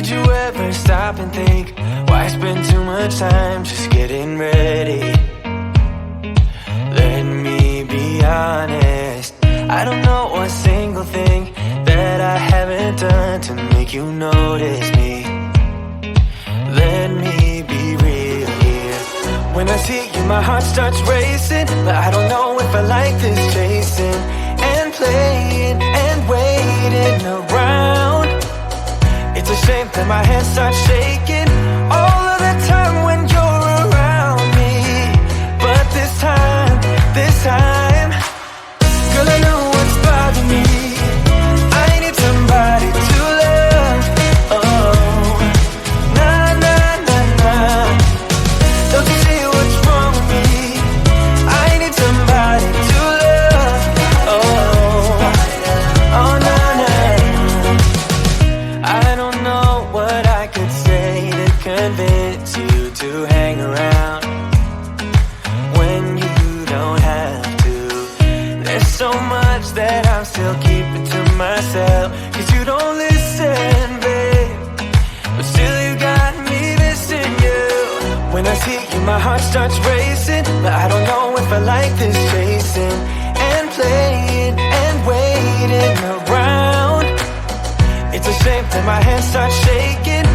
Did you ever stop and think, why spend too much time just getting ready? Let me be honest, I don't know a single thing that I haven't done to make you notice me. Let me be real here. When I see you, my heart starts racing, but I don't know if I like this chasing and playing and waiting around. It's a shame that my hands start shaking all of the time when you're around me. But this time, girl, I know what's bothering me. I need somebody to love. Oh, nah, nah, nah, nah. Don't you see what's wrong with me? I need somebody to love. Oh, oh, nah, nah. I don't know what I could say to convince you to hang around when you don't have to. There's so much that I'm still keeping to myself, 'cause you don't listen, babe. But still you got me missing you. When I see you, my heart starts racing, but I don't know if I like this chasing and playing and waiting around. It's a shame that my hands start shaking